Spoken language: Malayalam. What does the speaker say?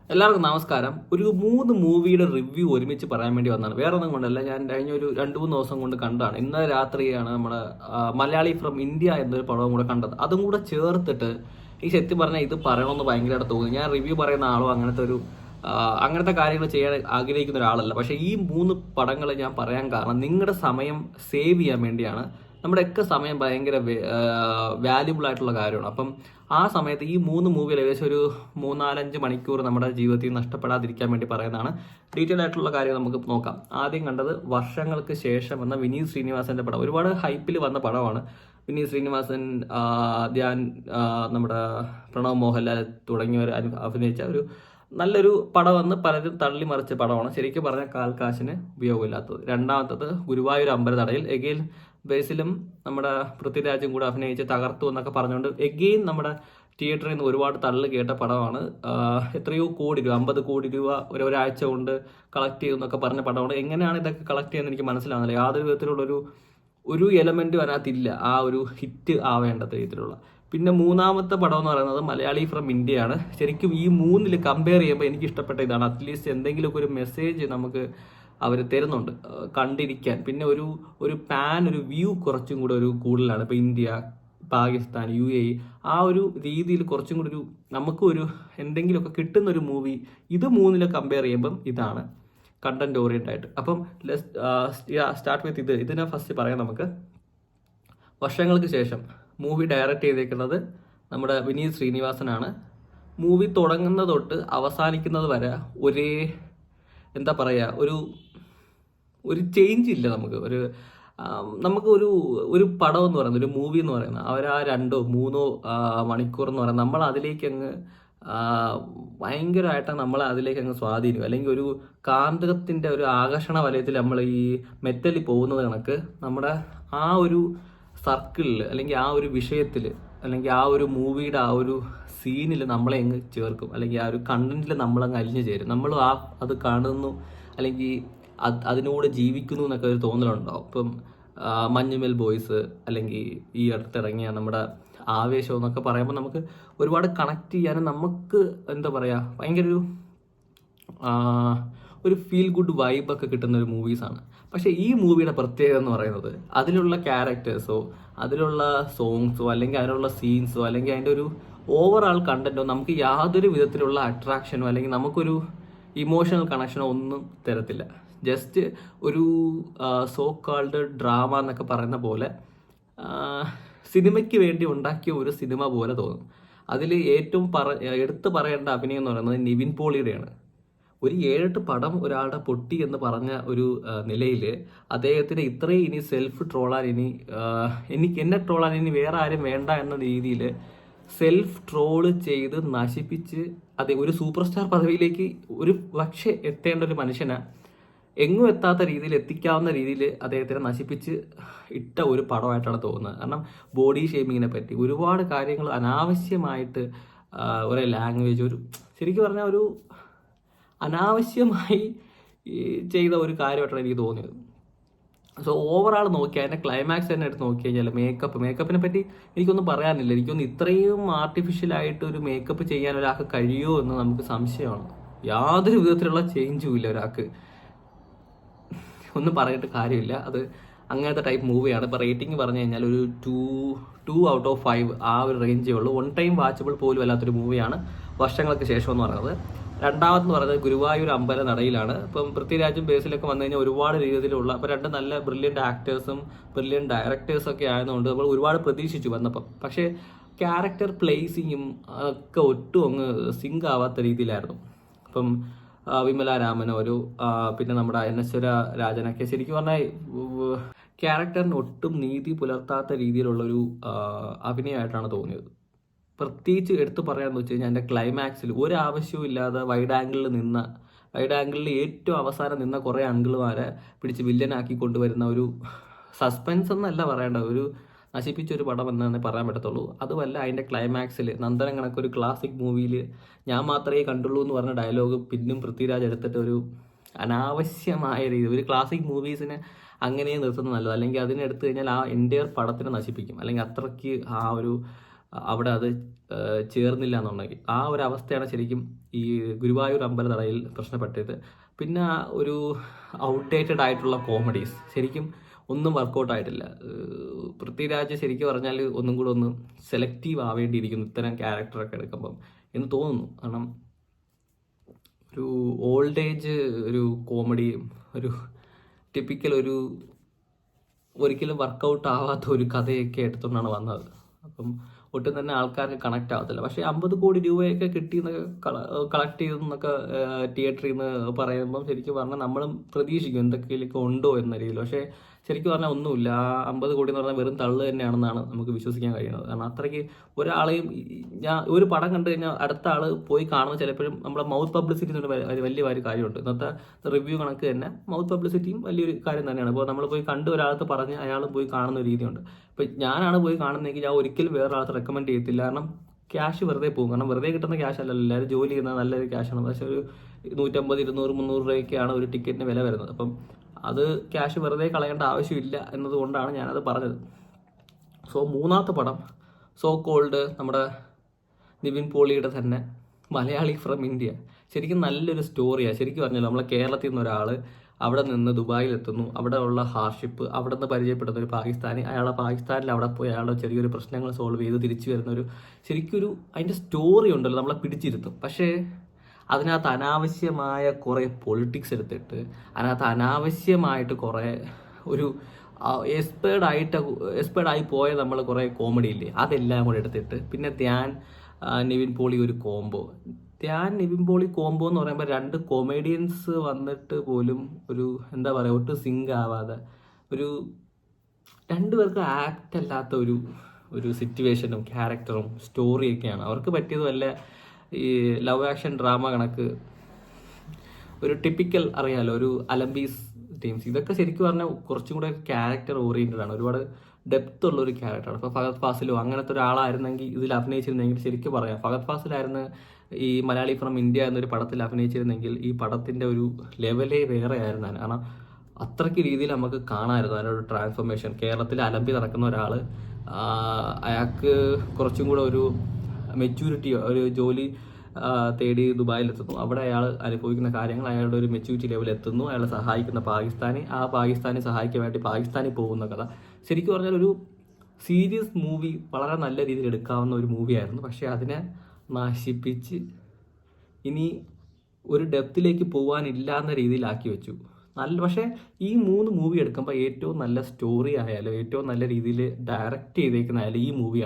എല്ലാവർക്കും നമസ്കാരം. ഒരു 3 മൂവിയുടെ റിവ്യൂ ഒരുമിച്ച് പറയാൻ വേണ്ടി വന്നതാണ്. വേറെ ഒന്നും കൊണ്ടല്ല, ഞാൻ കഴിഞ്ഞ ഒരു 2-3 ദിവസം കൊണ്ട് കണ്ടതാണ്. ഇന്നലെ രാത്രിയാണ് നമ്മുടെ മലയാളി ഫ്രം ഇന്ത്യ എന്നൊരു പടവും കൂടെ കണ്ടത്. അതും കൂടെ ചേർത്തിട്ട് ഈ സത്യം പറഞ്ഞാൽ ഇത് പറയണമെന്ന് ഭയങ്കരമായിട്ട് തോന്നി. ഞാൻ റിവ്യൂ പറയുന്ന ആളോ അങ്ങനത്തെ കാര്യങ്ങൾ ചെയ്യാൻ ആഗ്രഹിക്കുന്ന ഒരാളല്ല. പക്ഷേ ഈ 3 പടങ്ങൾ ഞാൻ പറയാൻ കാരണം നിങ്ങളുടെ സമയം സേവ് ചെയ്യാൻ വേണ്ടിയാണ്. നമ്മുടെയൊക്കെ സമയം ഭയങ്കര വാല്യുബിൾ ആയിട്ടുള്ള കാര്യമാണ്. അപ്പം ആ സമയത്ത് ഈ 3 മൂവിയിൽ ഏകദേശം ഒരു 3-4-5 മണിക്കൂർ നമ്മുടെ ജീവിതത്തിൽ നഷ്ടപ്പെടാതിരിക്കാൻ വേണ്ടി പറയുന്നതാണ്. ഡീറ്റെയിൽ ആയിട്ടുള്ള കാര്യം നമുക്ക് നോക്കാം. ആദ്യം കണ്ടത് വർഷങ്ങൾക്ക് ശേഷം എന്ന വിനീത് ശ്രീനിവാസന്റെ പടം. ഒരുപാട് ഹൈപ്പിൽ വന്ന പടമാണ്. വിനീത് ശ്രീനിവാസൻ, ധ്യാൻ, നമ്മുടെ പ്രണവ് മോഹൻലാൽ തുടങ്ങിയവർ അഭിനയിച്ച ഒരു നല്ലൊരു പടമെന്ന് പലരും തള്ളിമറിച്ച പടമാണ്. ശരിക്കും പറഞ്ഞാൽ കാൽക്കാശിന് ഉപയോഗമില്ലാത്തത്. രണ്ടാമത്തത് ഗുരുവായൂർ അമ്പലനടയിൽ. എഗെയിൻ ബേസിലും നമ്മുടെ പൃഥ്വിരാജും കൂടെ അഭിനയിച്ച് തകർത്തു എന്നൊക്കെ പറഞ്ഞുകൊണ്ട് എഗെയിൻ നമ്മുടെ തിയേറ്ററിൽ നിന്ന് ഒരുപാട് തള്ളു കേട്ട പടമാണ്. എത്രയോ കോടി രൂപ, 50 കോടി രൂപ ഒരാഴ്ച കൊണ്ട് കളക്ട് ചെയ്യുന്നൊക്കെ പറഞ്ഞ പടമാണ്. എങ്ങനെയാണ് ഇതൊക്കെ കളക്ട് ചെയ്യുന്നത് എനിക്ക് മനസ്സിലാവുന്നില്ല. യാതൊരു വിധത്തിലുള്ളൊരു എലമെന്റും അതിനകത്തില്ല ആ ഒരു ഹിറ്റ് ആവേണ്ട രീതിയിലുള്ള. പിന്നെ മൂന്നാമത്തെ പടം എന്ന് പറയുന്നത് മലയാളി ഫ്രം ഇന്ത്യയാണ്. ശരിക്കും ഈ 3-ൽ കമ്പയർ ചെയ്യുമ്പോൾ എനിക്ക് ഇഷ്ടപ്പെട്ട ഇതാണ്. അറ്റ്ലീസ്റ്റ് എന്തെങ്കിലുമൊക്കെ ഒരു മെസ്സേജ് നമുക്ക് അവർ തരുന്നുണ്ട് കണ്ടിരിക്കാൻ. പിന്നെ ഒരു വ്യൂ കുറച്ചും കൂടെ ഒരു കൂടുതലാണ്. ഇപ്പോൾ ഇന്ത്യ, പാകിസ്ഥാൻ, UAE ആ ഒരു രീതിയിൽ കുറച്ചും കൂടി നമുക്ക് എന്തെങ്കിലുമൊക്കെ കിട്ടുന്ന ഒരു മൂവി ഇത് 3-ൽ കമ്പയർ ചെയ്യുമ്പം ഇതാണ് കണ്ടന്റ് ഓറിയന്റഡ് ആയിട്ട്. അപ്പം സ്റ്റാർട്ട് വിത്ത് ഇതിനെ ഫസ്റ്റ് പറയാം നമുക്ക്. വർഷങ്ങൾക്ക് ശേഷം മൂവി ഡയറക്റ്റ് ചെയ്തേക്കുന്നത് നമ്മുടെ വിനീത് ശ്രീനിവാസനാണ്. മൂവി തുടങ്ങുന്നത് തൊട്ട് അവസാനിക്കുന്നത് വരെ എന്താ പറയുക, ഒരു ചേഞ്ച് ഇല്ല. നമുക്ക് ഒരു പടം എന്ന് പറയുന്നത്, ഒരു മൂവി എന്ന് പറയുന്നത്, അവർ ആ 2-3 മണിക്കൂർ എന്ന് പറയുന്നത് നമ്മൾ അതിലേക്ക് അങ്ങ് ഭയങ്കരമായിട്ട് നമ്മളെ അതിലേക്ക് അങ്ങ് സ്വാധീനിക്കും. അല്ലെങ്കിൽ ഒരു കാന്തകത്തിൻ്റെ ഒരു ആകർഷണ വലയത്തിൽ നമ്മൾ ഈ മെറ്റലിൽ പോകുന്നത് കണക്ക് നമ്മുടെ ആ ഒരു സർക്കിളിൽ, അല്ലെങ്കിൽ ആ ഒരു വിഷയത്തിൽ, അല്ലെങ്കിൽ ആ ഒരു മൂവിയുടെ ആ ഒരു സീനിൽ നമ്മളെ അങ്ങ് ചേർക്കും. അല്ലെങ്കിൽ ആ ഒരു കണ്ടന്റിൽ നമ്മളങ്ങ് അലിഞ്ഞു ചേരും. നമ്മൾ അത് കാണുന്നു, അല്ലെങ്കിൽ അതിനൂടെ ജീവിക്കുന്നു എന്നൊക്കെ ഒരു തോന്നലുണ്ടാവും. ഇപ്പം മഞ്ഞുമൽ ബോയ്സ്, അല്ലെങ്കിൽ ഈ അടുത്തിറങ്ങിയ നമ്മുടെ ആവേശം എന്നൊക്കെ പറയുമ്പോൾ നമുക്ക് ഒരുപാട് കണക്ട് ചെയ്യാനും നമുക്ക് എന്താ പറയുക ഭയങ്കര ഒരു ഫീൽ ഗുഡ് വൈബൊക്കെ കിട്ടുന്ന ഒരു മൂവീസാണ്. പക്ഷേ ഈ മൂവിയുടെ പ്രത്യേകത എന്ന് പറയുന്നത് അതിലുള്ള ക്യാരക്ടേഴ്സോ അതിലുള്ള സോങ്സോ അല്ലെങ്കിൽ അതിലുള്ള സീൻസോ അല്ലെങ്കിൽ അതിൻ്റെ ഒരു ഓവറാൾ കണ്ടന്റോ നമുക്ക് യാതൊരു വിധത്തിലുള്ള അട്രാക്ഷനോ അല്ലെങ്കിൽ നമുക്കൊരു ഇമോഷണൽ കണക്ഷനോ ഒന്നും തരത്തില്ല. ജസ്റ്റ് ഒരു സോ കാൾഡ് ഡ്രാമ എന്നൊക്കെ പറയുന്ന പോലെ സിനിമയ്ക്ക് വേണ്ടി ഉണ്ടാക്കിയ ഒരു സിനിമ പോലെ തോന്നും. അതിൽ ഏറ്റവും എടുത്തു പറയേണ്ട അഭിനയം എന്ന് പറയുന്നത് നിവിൻ പോളിയുടെയാണ്. ഒരു 7-8 പടം ഒരാളുടെ പൊട്ടി എന്ന് പറഞ്ഞ ഒരു നിലയിൽ അദ്ദേഹത്തിന് ഇത്രയും ഇനി സെൽഫ് ട്രോളാൻ എന്നെ ട്രോളാൻ ഇനി വേറെ ആരും വേണ്ട എന്ന രീതിയിൽ സെൽഫ് ട്രോള് ചെയ്ത് നശിപ്പിച്ച് ഒരു സൂപ്പർ സ്റ്റാർ പദവിയിലേക്ക് ഒരു പക്ഷേ എത്തേണ്ട ഒരു മനുഷ്യനെ എങ്ങും എത്താത്ത രീതിയിൽ എത്തിക്കാവുന്ന രീതിയിൽ അദ്ദേഹത്തിനെ നശിപ്പിച്ച് ഇട്ട ഒരു പടമായിട്ടാണ് തോന്നുന്നത്. കാരണം ബോഡി ഷേമിങ്ങിനെ പറ്റി ഒരുപാട് കാര്യങ്ങൾ അനാവശ്യമായിട്ട് ഒരേ ലാംഗ്വേജ് ശരിക്കും പറഞ്ഞാൽ ഒരു അനാവശ്യമായി ചെയ്ത ഒരു കാര്യമായിട്ടാണ് എനിക്ക് തോന്നിയത്. സോ ഓവറാൾ നോക്കിയാൽ അതിൻ്റെ ക്ലൈമാക്സ് തന്നെ എടുത്ത് നോക്കി കഴിഞ്ഞാൽ മേക്കപ്പിനെ പറ്റി എനിക്കൊന്നും പറയാനില്ല. എനിക്കൊന്ന് ഇത്രയും ആർട്ടിഫിഷ്യലായിട്ട് ഒരു മേക്കപ്പ് ചെയ്യാൻ ഒരാൾക്ക് കഴിയുമോ എന്ന് നമുക്ക് സംശയമാണ്. യാതൊരു വിധത്തിലുള്ള ചേഞ്ചും ഇല്ല ഒരാൾക്ക്. ഒന്നും പറഞ്ഞിട്ട് കാര്യമില്ല. അത് അങ്ങനത്തെ ടൈപ്പ് മൂവിയാണ്. ഇപ്പോൾ റേറ്റിംഗ് പറഞ്ഞു കഴിഞ്ഞാൽ ഒരു 2 ഔട്ട് ഓഫ് 5 ആ ഒരു റേഞ്ചേ ഉള്ളൂ. 1 ടൈം വാച്ചബിൾ പോലും അല്ലാത്തൊരു മൂവിയാണ് വർഷങ്ങൾക്ക് ശേഷം എന്ന് പറയുന്നത്. രണ്ടാമതെന്ന് പറയുന്നത് ഗുരുവായൂർ അമ്പലനടയിലാണ്. ഇപ്പം പൃഥ്വിരാജും ബേസിലൊക്കെ വന്നു കഴിഞ്ഞാൽ ഒരുപാട് രീതിയിലുള്ള, അപ്പോൾ 2 നല്ല ബ്രില്യൻറ്റ് ആക്ടേഴ്സും ബ്രില്യൻറ്റ് ഡയറക്ടേഴ്സൊക്കെ ആയതുകൊണ്ട് നമ്മൾ ഒരുപാട് പ്രതീക്ഷിച്ചു വന്നപ്പം. പക്ഷേ ക്യാരക്ടർ പ്ലേസിങ്ങും ഒക്കെ ഒട്ടും അങ്ങ് സിങ്ക് ആവാത്ത രീതിയിലായിരുന്നു. ഇപ്പം വിമല രാമൻ പിന്നെ നമ്മുടെ അനശ്വര രാജനൊക്കെ ശരിക്കും പറഞ്ഞാൽ ക്യാരക്ടറിന് ഒട്ടും നീതി പുലർത്താത്ത രീതിയിലുള്ളൊരു അഭിനയമായിട്ടാണ് തോന്നിയത്. പ്രത്യേകിച്ച് എടുത്തു പറയാമെന്ന് വെച്ച് കഴിഞ്ഞാൽ എൻ്റെ ക്ലൈമാക്സിൽ ഒരാവശ്യവും ഇല്ലാതെ വൈഡ് ആംഗിളിൽ ഏറ്റവും അവസാനം നിന്ന കുറേ അങ്കിളുമാരെ പിടിച്ച് വില്ലനാക്കി കൊണ്ടുവരുന്ന ഒരു സസ്പെൻസ് എന്നല്ല പറയേണ്ട, ഒരു നശിപ്പിച്ചൊരു പടം എന്നാണ് പറയാൻ പറ്റത്തുള്ളൂ. അതുമല്ല, അതിൻ്റെ ക്ലൈമാക്സിൽ നന്ദനം കണക്കൊരു ക്ലാസിക് മൂവിയിൽ ഞാൻ മാത്രമേ കണ്ടുള്ളൂ എന്ന് പറഞ്ഞ ഡയലോഗ് പിന്നും പൃഥ്വിരാജ് എടുത്തിട്ട് ഒരു അനാവശ്യമായ രീതി, ഒരു ക്ലാസിക് മൂവീസിനെ അങ്ങനെ നിർത്തുന്നത് നല്ലത്. അല്ലെങ്കിൽ അതിനെടുത്തു കഴിഞ്ഞാൽ ആ എൻ്റെയർ പടത്തിനെ നശിപ്പിക്കും. അല്ലെങ്കിൽ അത്രയ്ക്ക് ആ ഒരു അവിടെ അത് ചേർന്നില്ല എന്നുണ്ടെങ്കിൽ ആ ഒരു അവസ്ഥയാണ് ശരിക്കും ഈ ഗുരുവായൂർ അമ്പലനടയിൽ പ്രശ്നപ്പെട്ടത്. പിന്നെ ഒരു ഔട്ട്ഡേറ്റഡ് ആയിട്ടുള്ള കോമഡീസ് ശരിക്കും ഒന്നും വർക്കൗട്ട് ആയിട്ടില്ല. പൃഥ്വിരാജ് ശരിക്കും പറഞ്ഞാൽ ഒന്നും കൂടെ ഒന്ന് സെലക്റ്റീവ് ആവേണ്ടിയിരിക്കുന്നു ഇത്തരം ക്യാരക്ടറൊക്കെ എടുക്കുമ്പം എന്ന് തോന്നുന്നു. കാരണം ഒരു ഓൾഡ് ഏജ് ഒരു കോമഡി, ഒരു ടിപ്പിക്കൽ ഒരു ഒരിക്കലും വർക്കൗട്ട് ആവാത്ത ഒരു കഥയൊക്കെ എടുത്തുകൊണ്ടാണ് വന്നത്. അപ്പം ഒട്ടും തന്നെ ആൾക്കാർക്ക് കണക്റ്റ് ആവത്തില്ല. പക്ഷേ 50 കോടി രൂപയൊക്കെ കിട്ടിയെന്നൊക്കെ കളക്ട് ചെയ്തെന്നൊക്കെ തിയേറ്ററിൽ നിന്ന് പറയുമ്പം ശരിക്കും പറഞ്ഞാൽ നമ്മളും പ്രതീക്ഷിക്കും എന്തൊക്കെയൊക്കെ ഉണ്ടോ എന്ന രീതിയിൽ. പക്ഷേ ശരിക്കും പറഞ്ഞാൽ ഒന്നുമില്ല. ആ 50 കോടി എന്ന് പറഞ്ഞാൽ വെറും തള്ളു തന്നെയാണെന്നാണ് നമുക്ക് വിശ്വസിക്കാൻ കഴിയുന്നത്. കാരണം അത്രയ്ക്ക് ഒരാളെയും ഞാൻ ഒരു പടം കണ്ടു കഴിഞ്ഞാൽ അടുത്ത ആൾ പോയി കാണുന്നത് ചിലപ്പോഴും നമ്മുടെ മൗത്ത് പബ്ലിസിറ്റി എന്നൊരു വലിയ കാര്യമുണ്ട്. ഇന്നത്തെ റിവ്യൂ കണക്ക് തന്നെ മൗത്ത് പബ്ലിസിറ്റിയും വലിയൊരു കാര്യം തന്നെയാണ്. ഇപ്പോൾ നമ്മൾ പോയി കണ്ട് ഒരാൾക്ക് പറഞ്ഞ് അയാളും പോയി കാണുന്ന ഒരു രീതിയുണ്ട്. ഇപ്പോൾ ഞാനാണ് പോയി കാണുന്നതെങ്കിൽ ഞാൻ ഒരിക്കലും വേറൊരാൾക്ക് റെക്കമെൻഡ് ചെയ്യത്തില്ല. കാരണം ക്യാഷ് വെറുതെ പോകും. കാരണം വെറുതെ കിട്ടുന്ന ക്യാഷ് അല്ലല്ലോ, എല്ലാവരും ജോലി ചെയ്യുന്ന നല്ലൊരു ക്യാഷാണ്. പക്ഷേ ഒരു 150, 200, 300 രൂപയൊക്കെയാണ് ഒരു ടിക്കറ്റിന് വില വരുന്നത്. അപ്പം അത് ക്യാഷ് വെറുതെ കളയേണ്ട ആവശ്യമില്ല എന്നതുകൊണ്ടാണ് ഞാനത് പറഞ്ഞത്. സോ മൂന്നാമത്തെ പടം സോ കോൾഡ് നമ്മുടെ നിവിൻ പോളിയുടെ തന്നെ മലയാളി ഫ്രം ഇന്ത്യ. ശരിക്കും നല്ലൊരു സ്റ്റോറിയാണ്. ശരിക്കും പറഞ്ഞല്ലോ നമ്മളെ കേരളത്തിൽ നിന്ന് ഒരാൾ അവിടെ നിന്ന് ദുബായിലെത്തുന്നു. അവിടെ ഉള്ള ഹാർഷിപ്പ്, അവിടെ നിന്ന് പരിചയപ്പെടുന്ന ഒരു പാകിസ്ഥാനി, അയാളെ പാകിസ്ഥാനിൽ അവിടെ പോയി അയാളുടെ ചെറിയൊരു പ്രശ്നങ്ങൾ സോൾവ് ചെയ്ത് തിരിച്ചു വരുന്ന ഒരു ശരിക്കൊരു അതിൻ്റെ സ്റ്റോറി ഉണ്ടല്ലോ, നമ്മളെ പിടിച്ചിരുത്തും. പക്ഷേ അതിനകത്ത് അനാവശ്യമായ കുറേ പൊളിറ്റിക്സ് എടുത്തിട്ട് അതിനകത്ത് അനാവശ്യമായിട്ട് കുറേ ഒരു എക്സ്പേർഡായി പോയ നമ്മൾ കുറേ കോമഡി ഇല്ലേ, അതെല്ലാം കൂടെ എടുത്തിട്ട് പിന്നെ നിവിൻ പോളി ഒരു കോംബോ. നിവിൻ പോളി കോംബോ എന്ന് പറയുമ്പോൾ 2 കൊമേഡിയൻസ് വന്നിട്ട് പോലും ഒരു എന്താ പറയുക ഒട്ടും സിങ്ക് ആവാതെ ഒരു 2 പേർക്ക് ആക്ട് അല്ലാത്ത ഒരു സിറ്റുവേഷനും ക്യാരക്ടറും സ്റ്റോറിയൊക്കെയാണ് അവർക്ക് പറ്റിയത്. വല്ല ഈ ലവ് ആക്ഷൻ ഡ്രാമ കണക്ക് ഒരു ടിപ്പിക്കൽ അറിയാലോ, ഒരു അലംബീസ് ടീംസ്. ഇതൊക്കെ ശരിക്കും പറഞ്ഞാൽ കുറച്ചും കൂടെ ക്യാരക്ടർ ഓറിയൻറ്റഡ് ആണ്, ഒരുപാട് ഡെപ്ത് ഉള്ള ഒരു ക്യാരക്ടറാണ്. ഇപ്പോൾ ഫഹദ് ഫാസിലോ അങ്ങനത്തെ ഒരാളായിരുന്നെങ്കിൽ ഇതിൽ അഭിനയിച്ചിരുന്നെങ്കിൽ ശരിക്കും പറയാം, ഫഹദ് ഫാസിലായിരുന്നു ഈ മലയാളി ഫ്രം ഇന്ത്യ എന്നൊരു പടത്തിൽ അഭിനയിച്ചിരുന്നെങ്കിൽ ഈ പടത്തിൻ്റെ ഒരു ലെവലേ വേറെ ആയിരുന്നു. കാരണം അത്രയ്ക്ക് രീതിയിൽ നമുക്ക് കാണാമായിരുന്നു അതിനൊരു ട്രാൻസ്ഫോർമേഷൻ. കേരളത്തിൽ അലമ്പി നടക്കുന്ന ഒരാൾ, അയാൾക്ക് കുറച്ചും കൂടെ ഒരു മെച്യൂരിറ്റി, ഒരു ജോലി തേടി ദുബായിലെത്തുന്നു. അവിടെ അയാൾ അനുഭവിക്കുന്ന കാര്യങ്ങൾ, അയാളുടെ ഒരു മെച്യൂരിറ്റി ലെവൽ എത്തുന്നു. അയാളെ സഹായിക്കുന്ന പാകിസ്ഥാനി, ആ പാകിസ്ഥാനി സഹായിക്കാൻ വേണ്ടി പാകിസ്ഥാനിൽ പോകുന്ന കഥ. ശരിക്കും പറഞ്ഞാൽ ഒരു സീരിയസ് മൂവി, വളരെ നല്ല രീതിയിൽ എടുക്കാവുന്ന ഒരു മൂവിയായിരുന്നു. പക്ഷേ അതിനെ നശിപ്പിച്ച് ഇനി ഒരു ഡെപ്തിലേക്ക് പോകാനില്ല എന്ന രീതിയിലാക്കി വെച്ചു. പക്ഷേ ഈ 3 മൂവി എടുക്കുമ്പോൾ ഏറ്റവും നല്ല സ്റ്റോറി ആയാലും ഏറ്റവും നല്ല രീതിയിൽ ഡയറക്റ്റ് ചെയ്തേക്കുന്ന ആയാലും ഈ മൂവിയാണ്.